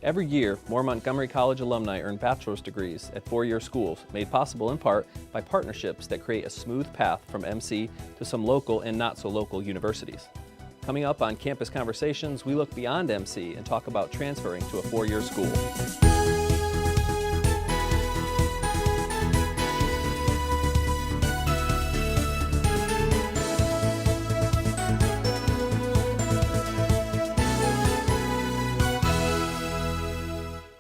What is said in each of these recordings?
Every year, more Montgomery College alumni earn bachelor's degrees at four-year schools, made possible in part by partnerships that create a smooth path from MC to some local and not-so-local universities. Coming up on Campus Conversations, we look beyond MC and talk about transferring to a four-year school.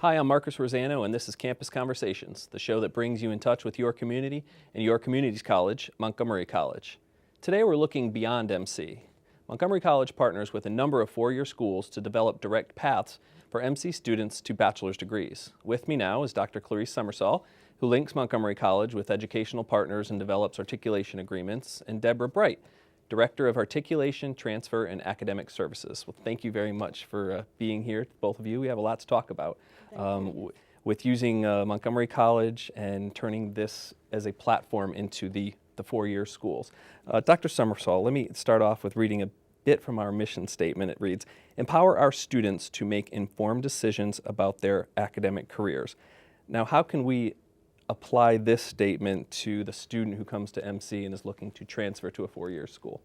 Hi, I'm Marcus Rosano, and this is Campus Conversations, the show that brings you in touch with your community and your community's college, Montgomery College. Today we're looking beyond MC. Montgomery College partners with a number of four-year schools to develop direct paths for MC students to bachelor's degrees. With me now is Dr. Clarice Somersall, who links Montgomery College with educational partners and develops articulation agreements, and Deborah Bright, Director of Articulation, Transfer, and Academic Services. Well, thank you very much for being here, both of you. We have a lot to talk about with using Montgomery College and turning this as a platform into the four-year schools. Dr. Somersall, let me start off with reading a bit from our mission statement. It reads, "Empower our students to make informed decisions about their academic careers." Now, how can we apply this statement to the student who comes to MC and is looking to transfer to a four-year school?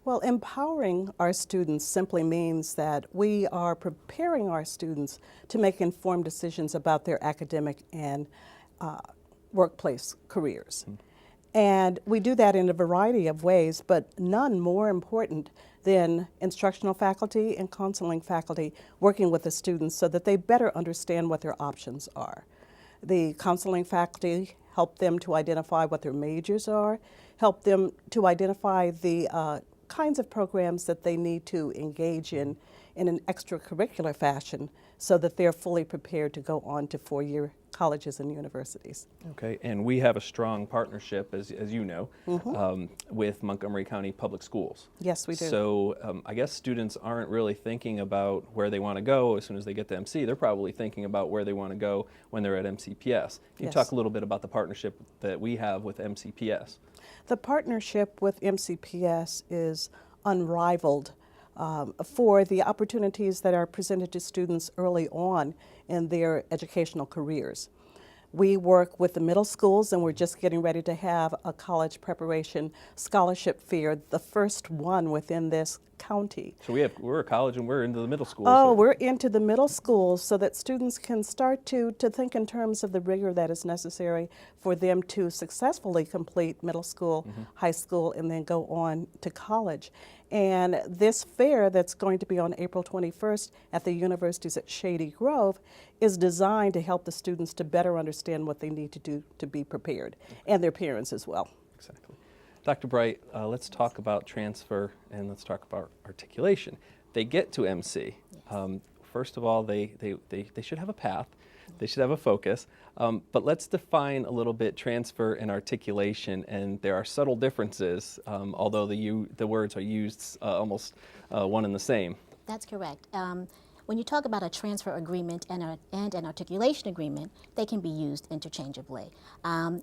Well, empowering our students simply means that we are preparing our students to make informed decisions about their academic and workplace careers. And we do that in a variety of ways, but none more important than instructional faculty and counseling faculty working with the students so that they better understand what their options are. The counseling faculty help them to identify what their majors are, help them to identify the kinds of programs that they need to engage in an extracurricular fashion so that they're fully prepared to go on to four-year colleges and universities. Okay, and we have a strong partnership, as you know, with Montgomery County Public Schools. Yes, we do. So I guess students aren't really thinking about where they want to go as soon as they get to MC. They're probably thinking about where they want to go when they're at MCPS. Can you talk a little bit about the partnership that we have with MCPS? The partnership with MCPS is unrivaled for the opportunities that are presented to students early on in their educational careers. We work with the middle schools, and we're just getting ready to have a college preparation scholarship fair, the first one within this county. So we're a college and we're into the middle schools. Oh, we're into the middle schools so that students can start to think in terms of the rigor that is necessary for them to successfully complete middle school, high school, and then go on to college. And this fair that's going to be on April 21st at the universities at Shady Grove is designed to help the students to better understand what they need to do to be prepared, and their parents as well. Exactly. Dr. Bright, let's talk about transfer and let's talk about articulation. They get to MC. First of all, they should have a path. They should have a focus. But let's define a little bit transfer and articulation, and there are subtle differences, although the words are used almost one and the same. That's correct. When you talk about a transfer agreement and an articulation agreement, they can be used interchangeably.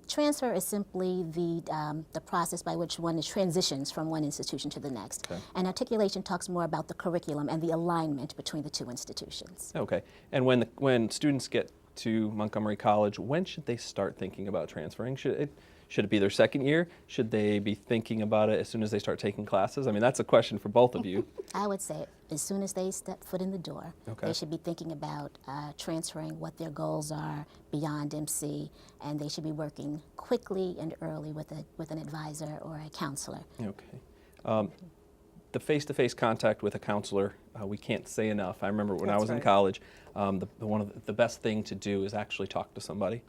Transfer is simply the process by which one transitions from one institution to the next. Okay. And articulation talks more about the curriculum and the alignment between the two institutions. Okay. And when students get to Montgomery College, when should they start thinking about transferring? Should it be their second year? Should they be thinking about it as soon as they start taking classes? I mean, that's a question for both of you. I would say as soon as they step foot in the door, they should be thinking about transferring, what their goals are beyond MC, and they should be working quickly and early with an advisor or a counselor. Okay. The face-to-face contact with a counselor, we can't say enough. I remember when I was in college, one of the best thing to do is actually talk to somebody,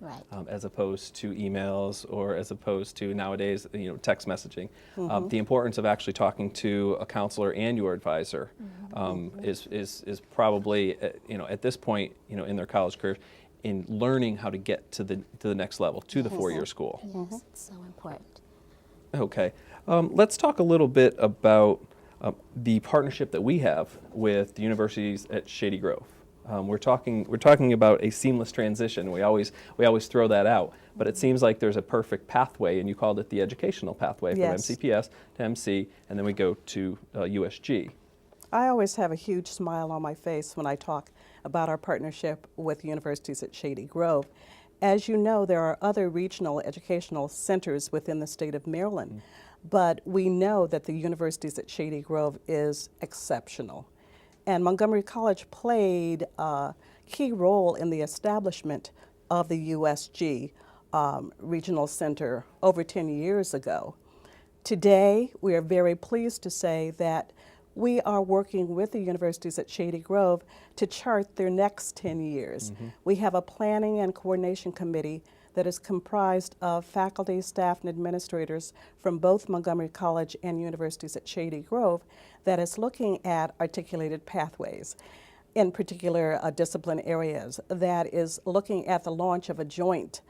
as opposed to emails or as opposed to nowadays, text messaging. The importance of actually talking to a counselor and your advisor is probably, at this point, in their college career, in learning how to get to the next level, to the four-year school. Yes, it's so important. Okay, let's talk a little bit about the partnership that we have with the universities at Shady Grove. We're talking about a seamless transition. We always throw that out, but it seems like there's a perfect pathway, and you called it the educational pathway from MCPS to MC, and then we go to USG. I always have a huge smile on my face when I talk about our partnership with universities at Shady Grove. As you know, there are other regional educational centers within the state of Maryland, but we know that the universities at Shady Grove is exceptional. And Montgomery College played a key role in the establishment of the USG Regional Center over 10 years ago. Today, we are very pleased to say that we are working with the universities at Shady Grove to chart their next 10 years. We have a planning and coordination committee that is comprised of faculty, staff, and administrators from both Montgomery College and universities at Shady Grove that is looking at articulated pathways, in particular discipline areas, that is looking at the launch of a joint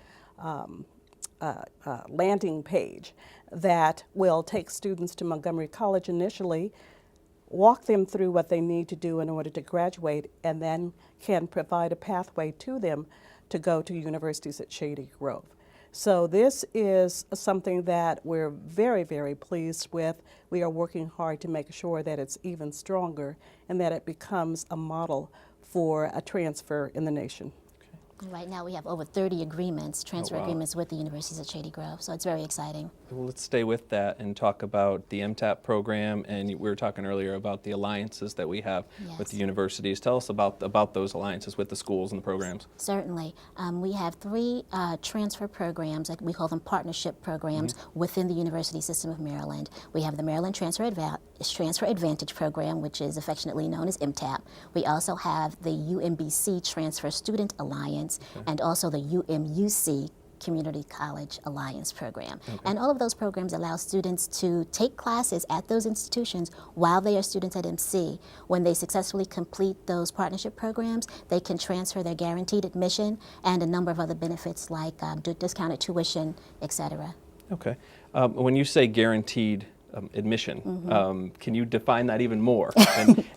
landing page that will take students to Montgomery College initially, walk them through what they need to do in order to graduate, and then can provide a pathway to them to go to universities at Shady Grove. So this is something that we're very, very pleased with. We are working hard to make sure that it's even stronger and that it becomes a model for a transfer in the nation. Right now we have over 30 agreements, transfer agreements with the universities at Shady Grove, so it's very exciting. Well, let's stay with that and talk about the MTAP program, and we were talking earlier about the alliances that we have with the universities. Tell us about those alliances with the schools and the programs. Certainly. We have 3 transfer programs, like we call them partnership programs, within the University System of Maryland. We have the Maryland Transfer Advantage Program, which is affectionately known as MTAP. We also have the UMBC Transfer Student Alliance, and also the UMUC Community College Alliance Program. And all of those programs allow students to take classes at those institutions while they are students at MC. When they successfully complete those partnership programs, they can transfer their guaranteed admission and a number of other benefits like discounted tuition, etc. Okay. When you say guaranteed admission, can you define that even more?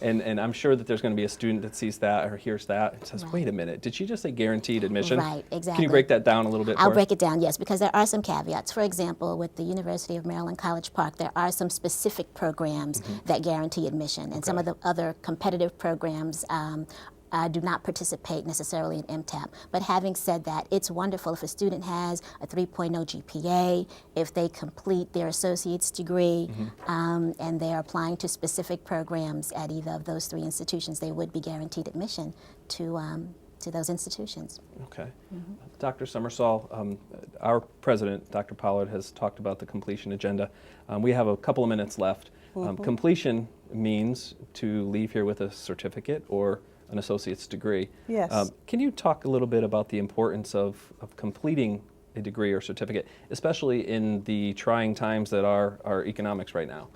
And I'm sure that there's going to be a student that sees that or hears that and says, wait a minute, did she just say guaranteed admission? Right, exactly. Can you break that down a little bit? I'll break it down, yes, because there are some caveats. For example, with the University of Maryland College Park, there are some specific programs that guarantee admission, and some of the other competitive programs do not participate necessarily in MTAP. But having said that, it's wonderful if a student has a 3.0 GPA, if they complete their associate's degree, and they are applying to specific programs at either of those 3 institutions, they would be guaranteed admission to those institutions. Okay. Dr. Somersall, our president, Dr. Pollard, has talked about the completion agenda. We have a couple of minutes left. Completion means to leave here with a certificate or an associate's degree. Yes. Can you talk a little bit about the importance of completing a degree or certificate, especially in the trying times that are our economics right now?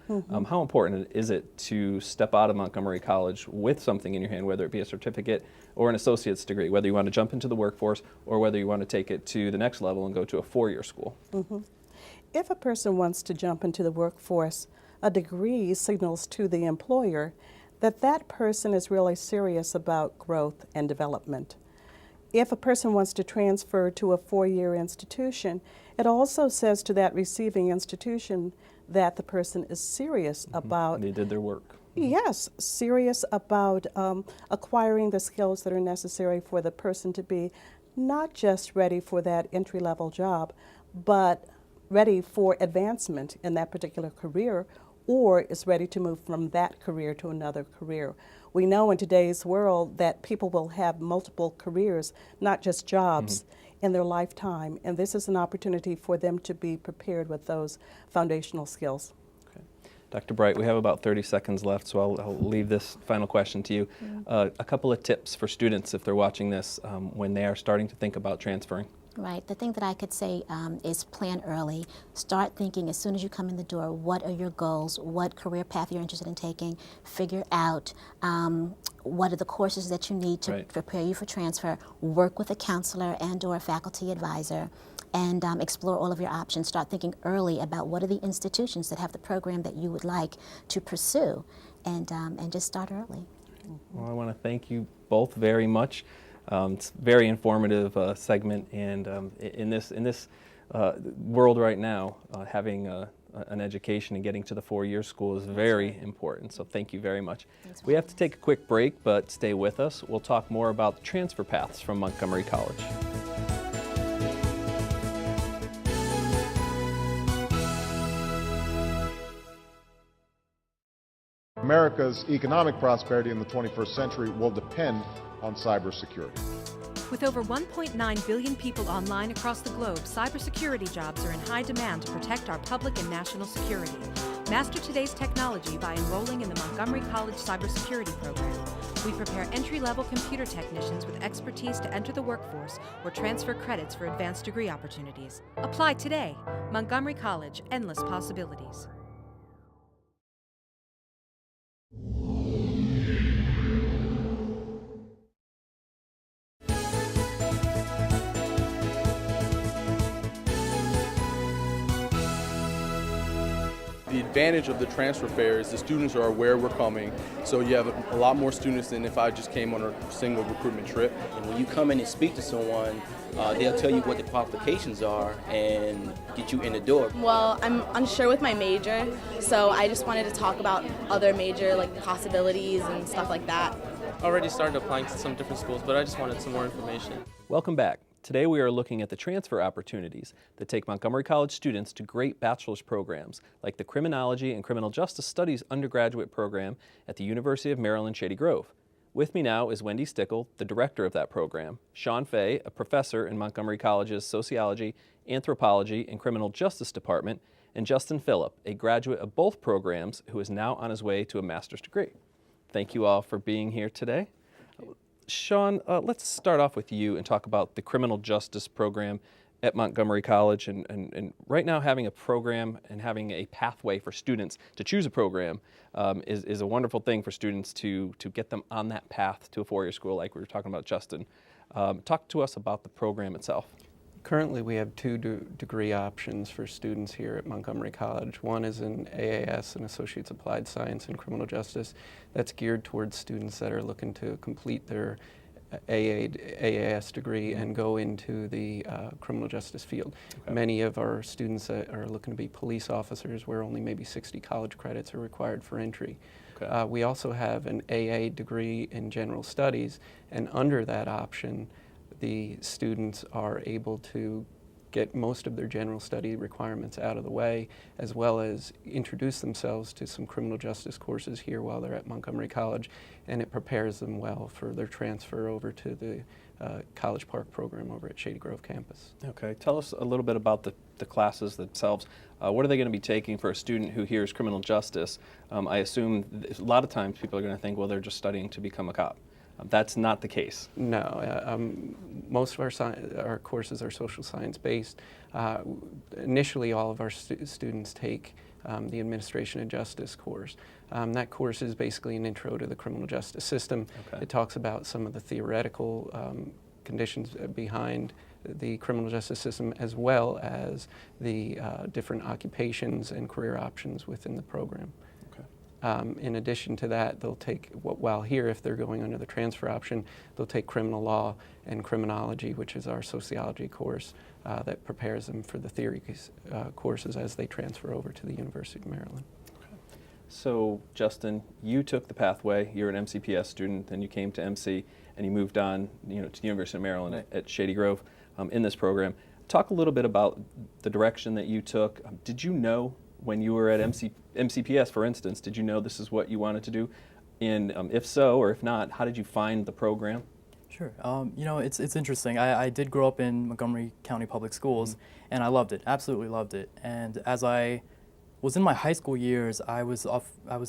How important is it to step out of Montgomery College with something in your hand, whether it be a certificate or an associate's degree, whether you want to jump into the workforce or whether you want to take it to the next level and go to a 4-year school? If a person wants to jump into the workforce, a degree signals to the employer that that person is really serious about growth and development. If a person wants to transfer to a 4-year institution, it also says to that receiving institution that the person is serious about... They did their work. Yes, serious about acquiring the skills that are necessary for the person to be not just ready for that entry-level job, but ready for advancement in that particular career, or is ready to move from that career to another career. We know in today's world that people will have multiple careers, not just jobs, in their lifetime, and this is an opportunity for them to be prepared with those foundational skills. Okay. Dr. Bright, we have about 30 seconds left, so I'll leave this final question to you. A couple of tips for students if they're watching this when they are starting to think about transferring. Right. The thing that I could say is plan early. Start thinking as soon as you come in the door, what are your goals, what career path you're interested in taking, figure out what are the courses that you need to prepare you for transfer, work with a counselor and or a faculty advisor, and explore all of your options. Start thinking early about what are the institutions that have the program that you would like to pursue, and just start early. Well, I want to thank you both very much. It's a very informative segment, and in this world right now, having an education and getting to the four-year school is very important. So thank you very much. We have to take a quick break, but stay with us. We'll talk more about the transfer paths from Montgomery College. America's economic prosperity in the 21st century will depend on cybersecurity. With over 1.9 billion people online across the globe, cybersecurity jobs are in high demand to protect our public and national security. Master today's technology by enrolling in the Montgomery College Cybersecurity Program. We prepare entry-level computer technicians with expertise to enter the workforce or transfer credits for advanced degree opportunities. Apply today. Montgomery College, endless possibilities. The advantage of the transfer fair is the students are aware we're coming, so you have a lot more students than if I just came on a single recruitment trip. And when you come in and speak to someone, they'll tell you what the qualifications are and get you in the door. Well, I'm unsure with my major, so I just wanted to talk about other major possibilities and stuff like that. Already started applying to some different schools, but I just wanted some more information. Welcome back. Today we are looking at the transfer opportunities that take Montgomery College students to great bachelor's programs like the Criminology and Criminal Justice Studies undergraduate program at the University of Maryland, Shady Grove. With me now is Wendy Stickle, the director of that program, Sean Fay, a professor in Montgomery College's Sociology, Anthropology, and Criminal Justice Department, and Justin Phillip, a graduate of both programs who is now on his way to a master's degree. Thank you all for being here today. Sean, let's start off with you and talk about the criminal justice program at Montgomery College. And right now having a program and having a pathway for students to choose a program is a wonderful thing for students to get them on that path to a four-year school like we were talking about, Justin. Talk to us about the program itself. Currently, we have two degree options for students here at Montgomery College. One is an AAS, an Associate's Applied Science in Criminal Justice. That's geared towards students that are looking to complete their AAS degree and go into the criminal justice field. Okay. Many of our students that are looking to be police officers, where only maybe 60 college credits are required for entry. Okay. We also have an AA degree in general studies, and under that option, the students are able to get most of their general study requirements out of the way, as well as introduce themselves to some criminal justice courses here while they're at Montgomery College, and it prepares them well for their transfer over to the College Park program over at Shady Grove campus. Okay, tell us a little bit about the classes themselves. What are they going to be taking for a student who hears criminal justice? I assume a lot of times people are going to think, well, they're just studying to become a cop. That's not the case. No, most of our courses are social science based. Initially, all of our students take the Administration of Justice course. That course is basically an intro to the criminal justice system. Okay. It talks about some of the theoretical conditions behind the criminal justice system, as well as the different occupations and career options within the program. In addition to that, they'll take, while here, if they're going under the transfer option, they'll take criminal law and criminology, which is our sociology course that prepares them for the theory courses as they transfer over to the University of Maryland. Okay. So, Justin, you took the pathway. You're an MCPS student, then you came to MC, and you moved on, to the University of Maryland at Shady Grove in this program. Talk a little bit about the direction that you took. Did you know when you were at MCPS, for instance, did you know this is what you wanted to do? And if so, or if not, how did you find the program? Sure. It's interesting. I did grow up in Montgomery County Public Schools, and I loved it, absolutely loved it. And as I was in my high school years, I was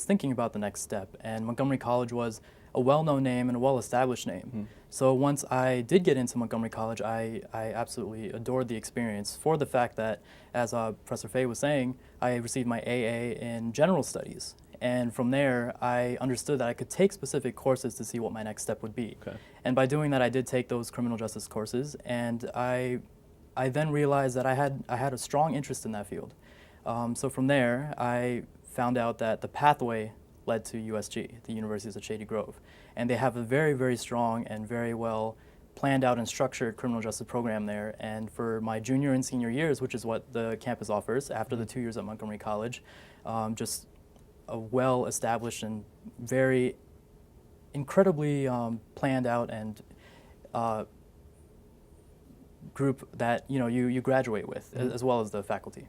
thinking about the next step, and Montgomery College was a well-known name and a well-established name. Mm-hmm. So once I did get into Montgomery College, I absolutely adored the experience for the fact that, as Professor Fay was saying, I received my AA in general studies. And from there, I understood that I could take specific courses to see what my next step would be. Okay. And by doing that, I did take those criminal justice courses, and I then realized that I had a strong interest in that field. So from there, I found out that the pathway led to USG, the University of Shady Grove. And they have a very, very strong and very well planned out and structured criminal justice program there. And for my junior and senior years, which is what the campus offers after the 2 years at Montgomery College, just a well-established and very incredibly planned out and group that you graduate with, as well as the faculty.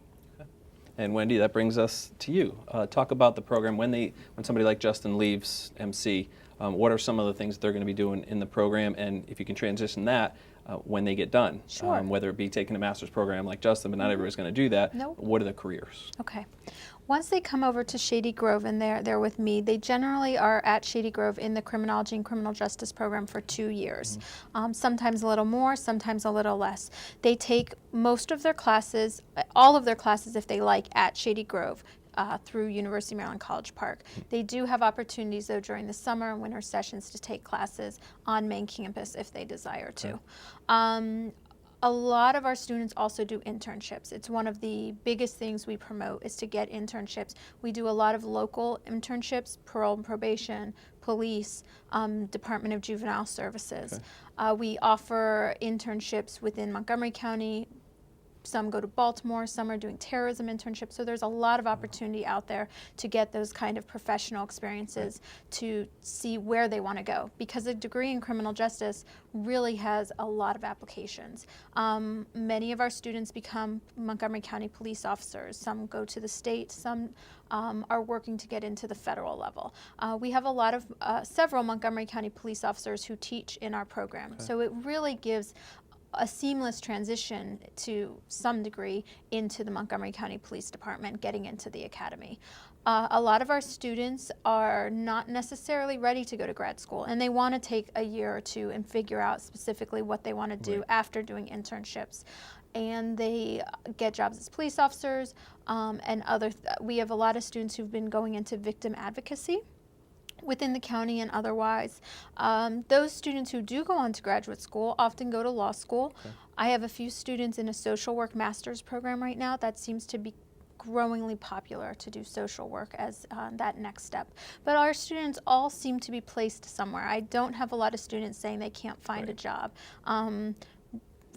And Wendy, that brings us to you. Talk about the program when somebody like Justin leaves MC. What are some of the things that they're going to be doing in the program, and if you can transition that when they get done, Sure. whether it be taking a master's program like Justin, but not everybody's going to do that. Nope. What are the careers? Okay. Once they come over to Shady Grove and they're with me, they generally are at Shady Grove in the Criminology and Criminal Justice program for 2 years. Sometimes a little more, sometimes a little less. They take most of their classes, all of their classes if they like, at Shady Grove. Through University of Maryland College Park. They do have opportunities though during the summer and winter sessions to take classes on main campus if they desire to. A lot of our students also do internships. It's one of the biggest things we promote is to get internships. We do a lot of local internships, parole and probation, police, Department of Juvenile Services. We offer internships within Montgomery County. Some go to Baltimore, some are doing terrorism internships, so there's a lot of opportunity out there to get those kind of professional experiences to see where they want to go, because a degree in criminal justice really has a lot of applications. Many of our students become Montgomery County police officers, some go to the state, some are working to get into the federal level. We have a lot of, several Montgomery County police officers who teach in our program, so it really gives a seamless transition to some degree into the Montgomery County Police Department, getting into the academy. A lot of our students are not necessarily ready to go to grad school, and they want to take a year or two and figure out specifically what they want to do after doing internships. And they get jobs as police officers and we have a lot of students who've been going into victim advocacy within the county and otherwise. Those students who do go on to graduate school often go to law school. I have a few students in a social work master's program right now. That seems to be growingly popular to do social work as that next step. But our students all seem to be placed somewhere. I don't have a lot of students saying they can't find a job.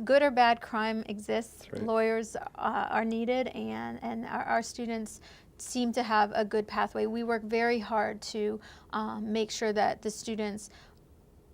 Good or bad crime exists. Lawyers are needed, and our students seem to have a good pathway. We work very hard to make sure that the students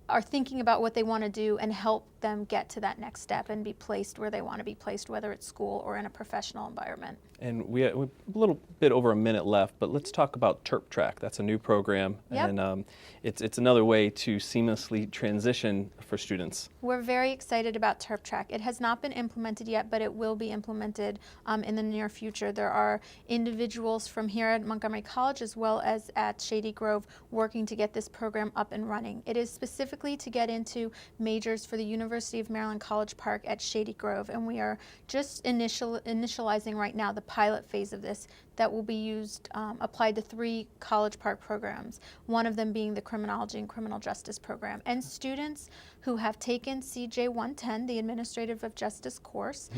are thinking about what they want to do and help them get to that next step and be placed where they want to be placed, whether it's school or in a professional environment. And we have a little bit over a minute left, but let's talk about Terp Track. That's a new program, and it's another way to seamlessly transition for students. We're very excited about Terp Track. It has not been implemented yet, but it will be implemented in the near future. There are individuals from here at Montgomery College as well as at Shady Grove working to get this program up and running. It is specifically to get into majors for the University of Maryland College Park at Shady Grove, and we are just initializing right now the pilot phase of this that will be used, applied to 3 College Park programs, one of them being the Criminology and Criminal Justice program. And students who have taken CJ 110, the Administrative of Justice course,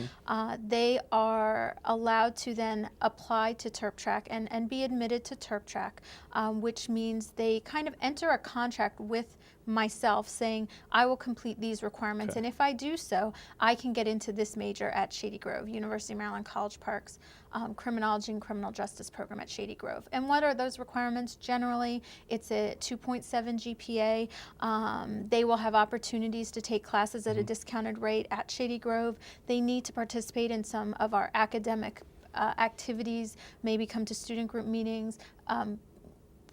they are allowed to then apply to Terp Track and be admitted to Terp Track, which means they kind of enter a contract with myself saying, I will complete these requirements, and if I do so, I can get into this major at Shady Grove, University of Maryland College Park's Criminology and Criminal Justice program at Shady Grove. And what are those requirements? Generally, it's a 2.7 GPA. They will have opportunities to take classes at a discounted rate at Shady Grove. They need to participate in some of our academic activities, maybe come to student group meetings,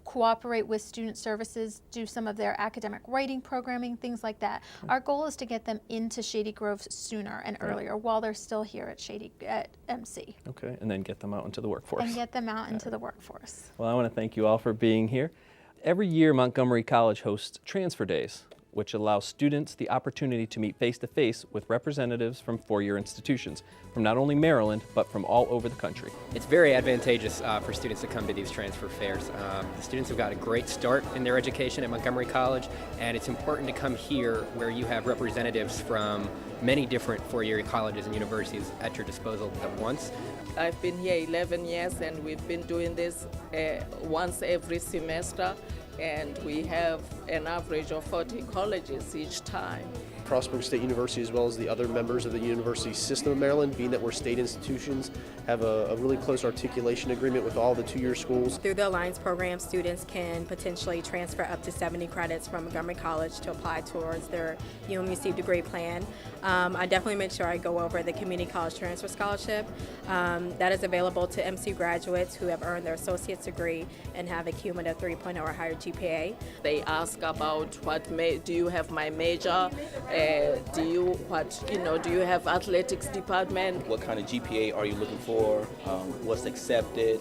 cooperate with student services, do some of their academic writing programming, things like that. Our goal is to get them into Shady Grove sooner and earlier while they're still here at MC. Okay, and then get them out into the workforce. And get them out into the workforce. Well, I want to thank you all for being here. Every year, Montgomery College hosts Transfer Days, which allows students the opportunity to meet face-to-face with representatives from four-year institutions, from not only Maryland, but from all over the country. It's very advantageous for students to come to these transfer fairs. The students have got a great start in their education at Montgomery College, and it's important to come here where you have representatives from many different four-year colleges and universities at your disposal at once. I've been here 11 years, and we've been doing this once every semester. And we have an average of 40 colleges each time. Frostburg State University as well as the other members of the University System of Maryland, being that we're state institutions, have a really close articulation agreement with all the two-year schools. Through the Alliance program, students can potentially transfer up to 70 credits from Montgomery College to apply towards their UMUC degree plan. I definitely make sure I go over the Community College Transfer Scholarship. That is available to MC graduates who have earned their associate's degree and have a cumulative 3.0 or higher GPA. They ask about do you have my major? Do you have athletics department? What kind of GPA are you looking for? What's accepted?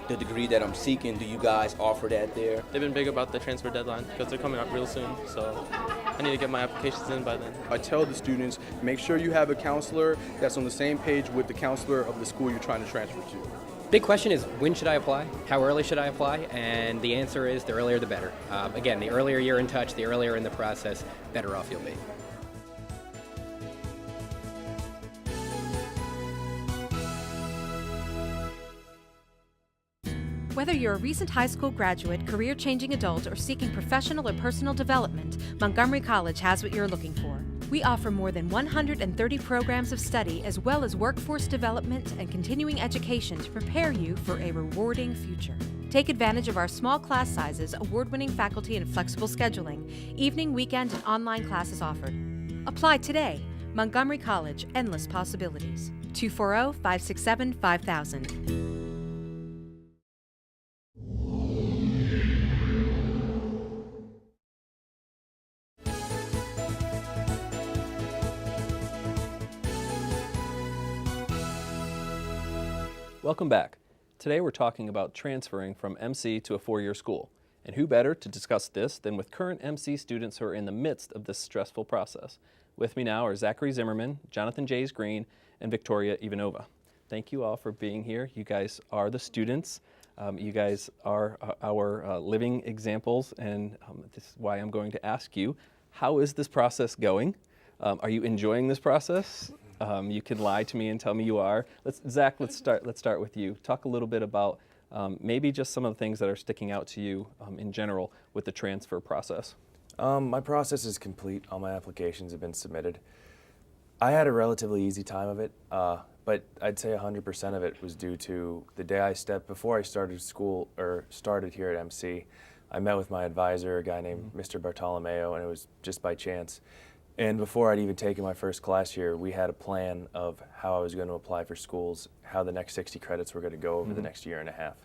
The degree that I'm seeking, do you guys offer that there? They've been big about the transfer deadline because they're coming up real soon, so I need to get my applications in by then. I tell the students, make sure you have a counselor that's on the same page with the counselor of the school you're trying to transfer to. Big question is, when should I apply? How early should I apply? And the answer is, the earlier the better. Again, the earlier you're in touch, the earlier in the process, better off you'll be. Whether you're a recent high school graduate, career-changing adult, or seeking professional or personal development, Montgomery College has what you're looking for. We offer more than 130 programs of study as well as workforce development and continuing education to prepare you for a rewarding future. Take advantage of our small class sizes, award-winning faculty, and flexible scheduling. Evening, weekend, and online classes offered. Apply today. Montgomery College, endless possibilities. 240-567-5000. Welcome back. Today we're talking about transferring from MC to a four-year school. And who better to discuss this than with current MC students who are in the midst of this stressful process. With me now are Zachary Zimmerman, Jonathan Jays Green, and Viktoria Ivanova. Thank you all for being here. You guys are the students. You guys are our living examples, and this is why I'm going to ask you, how is this process going? Are you enjoying this process? You can lie to me and tell me you are. Zach, let's start with you. Talk a little bit about maybe just some of the things that are sticking out to you in general with the transfer process. My process is complete. All my applications have been submitted. I had a relatively easy time of it, but I'd say 100% of it was due to the day before I started school, or started here at MC, I met with my advisor, a guy named Mr. Bartolomeo, and it was just by chance. And before I'd even taken my first class here, we had a plan of how I was going to apply for schools, how the next 60 credits were going to go over the next year and a half.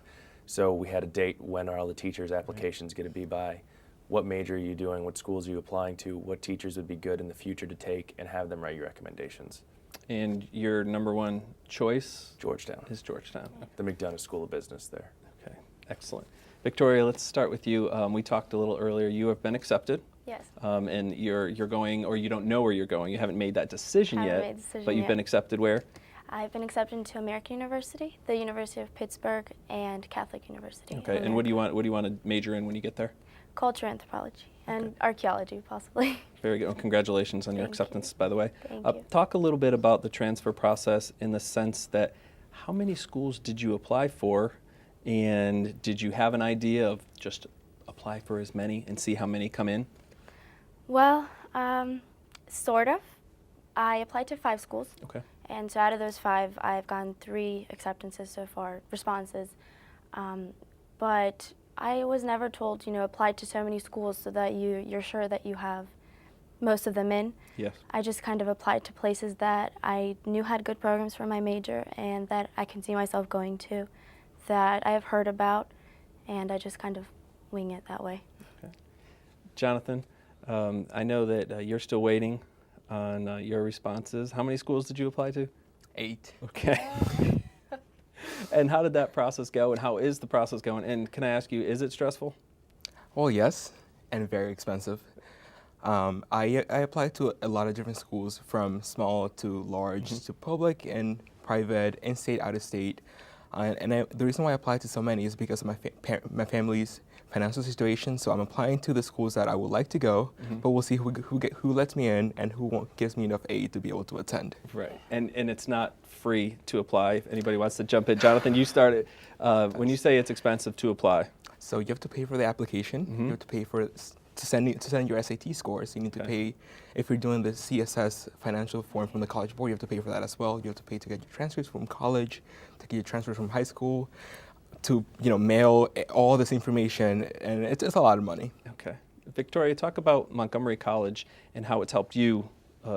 So we had a date, when are all the teachers' applications going to be by, what major are you doing, what schools are you applying to, what teachers would be good in the future to take, and have them write your recommendations. And your number one choice? Georgetown. Is Georgetown. Okay. The McDonough School of Business there. Okay, excellent. Viktoria, let's start with you. We talked a little earlier. You have been accepted. Yes. And you're going, or you don't know where you're going. You haven't made that decision yet. But you've been accepted where? I've been accepted to American University, the University of Pittsburgh, and Catholic University. Okay. And what do you want to major in when you get there? Culture anthropology and archaeology, possibly. Very good. Well, congratulations on your acceptance, by the way. Thank you. Talk a little bit about the transfer process in the sense that how many schools did you apply for, and did you have an idea of just apply for as many and see how many come in? Well, sort of. I applied to 5 schools. Okay. And so out of those 5, I've gotten 3 acceptances so far, responses. But I was never told, apply to so many schools so that you're sure that you have most of them in. Yes. I just kind of applied to places that I knew had good programs for my major and that I can see myself going to, that I have heard about, and I just kind of wing it that way. Okay. Jonathan, I know that you're still waiting on your responses. How many schools did you apply to? 8. Okay. And how did that process go, and how is the process going? And can I ask you, is it stressful? Well, yes, and very expensive. I applied to a lot of different schools, from small to large, to public and private, in-state, out-of-state. The reason why I applied to so many is because of my family's financial situation. So I'm applying to the schools that I would like to go, but we'll see who lets me in and who gives me enough aid to be able to attend. Right, and it's not free to apply. If anybody wants to jump in, Jonathan, you started. When you say it's expensive to apply, so you have to pay for the application. You have to pay for to send your SAT scores. You need to pay, if you're doing the CSS financial form from the College Board, you have to pay for that as well. You have to pay to get your transcripts from college, to get your transcripts from high school, to mail all this information, and it's a lot of money. Okay. Viktoria, talk about Montgomery College and how it's helped you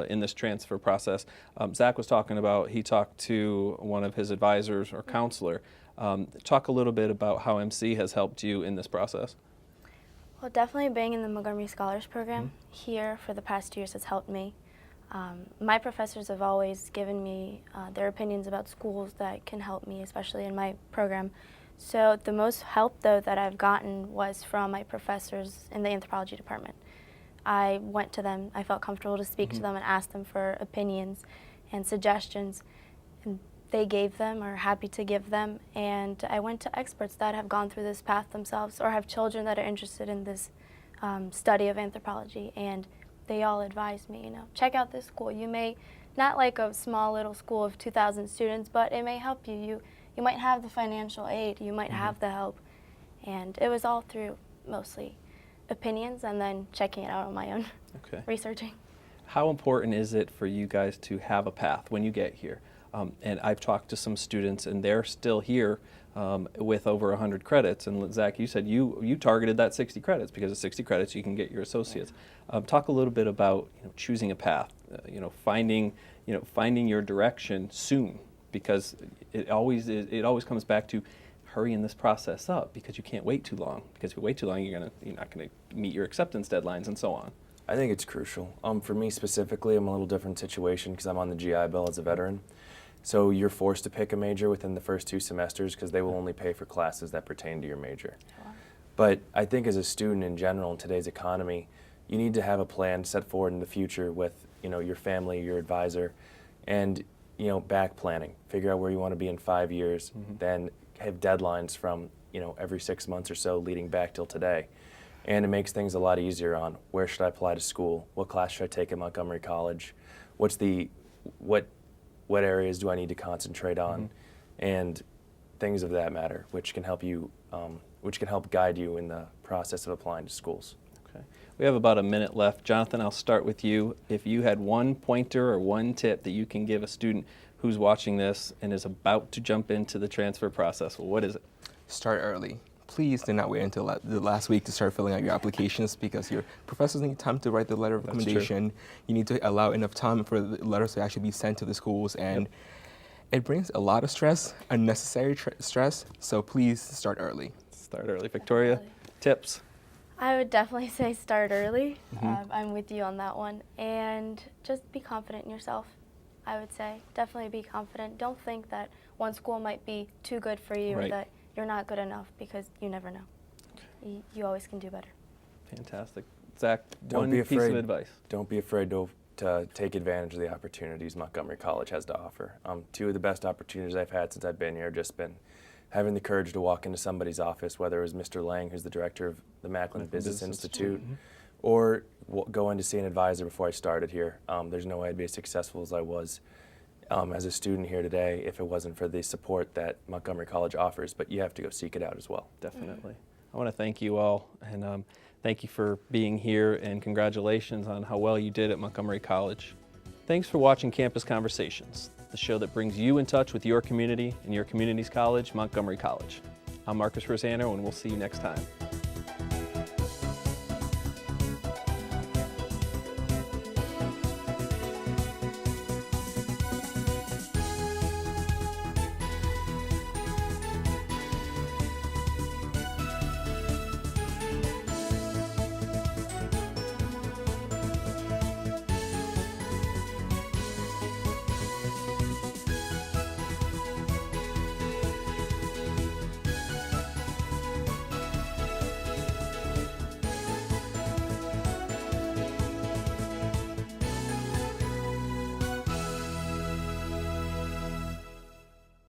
in this transfer process. Zach was talking about, he talked to one of his advisors or counselor. Talk a little bit about how MC has helped you in this process. Well, definitely being in the Montgomery Scholars Program here for the past 2 years has helped me. My professors have always given me their opinions about schools that can help me, especially in my program. So the most help, though, that I've gotten was from my professors in the Anthropology department. I went to them, I felt comfortable to speak to them and ask them for opinions and suggestions. And they gave them, or happy to give them, and I went to experts that have gone through this path themselves or have children that are interested in this study of anthropology, and they all advised me, check out this school. You may, not like a small little school of 2,000 students, but it may help you. You might have the financial aid, you might have the help, and it was all through mostly opinions and then checking it out on my own, researching. How important is it for you guys to have a path when you get here? And I've talked to some students, and they're still here with over 100 credits. And Zach, you said you targeted that 60 credits because of 60 credits you can get your associates. Talk a little bit about choosing a path, finding your direction soon, because it always comes back to hurrying this process up, because you can't wait too long. Because if you wait too long, you're not gonna meet your acceptance deadlines and so on. I think it's crucial. For me specifically, I'm in a little different situation because I'm on the GI Bill as a veteran. So you're forced to pick a major within the first 2 semesters because they will only pay for classes that pertain to your major. But I think as a student in general in today's economy, you need to have a plan set forward in the future with your family, your advisor, and back planning. Figure out where you want to be in 5 years, then have deadlines from every 6 months or so leading back till today. And it makes things a lot easier on where should I apply to school, what class should I take at Montgomery College, what areas do I need to concentrate on, and things of that matter, which can help you, which can help guide you in the process of applying to schools. Okay. We have about a minute left. Jonathan, I'll start with you. If you had one pointer or one tip that you can give a student who's watching this and is about to jump into the transfer process, well, what is it? Start early. Please do not wait until the last week to start filling out your applications, because your professors need time to write the letter of recommendation. You need to allow enough time for the letters to actually be sent to the schools, and it brings a lot of stress, unnecessary stress, so please start early. Start early. Viktoria, tips? I would definitely say start early. I'm with you on that one. And just be confident in yourself, I would say. Definitely be confident. Don't think that one school might be too good for you or that you're not good enough, because you never know. You always can do better. Fantastic. Zach, Don't piece of advice. Don't be afraid to take advantage of the opportunities Montgomery College has to offer. 2 of the best opportunities I've had since I've been here have just been having the courage to walk into somebody's office, whether it was Mr. Lang, who's the director of the Macklin Business Institute, or go in to see an advisor before I started here. There's no way I'd be as successful as I was as a student here today if it wasn't for the support that Montgomery College offers, but you have to go seek it out as well. Definitely. I want to thank you all, and thank you for being here, and congratulations on how well you did at Montgomery College. Thanks for watching Campus Conversations, the show that brings you in touch with your community and your community's college, Montgomery College. I'm Marcus Rosano, and we'll see you next time.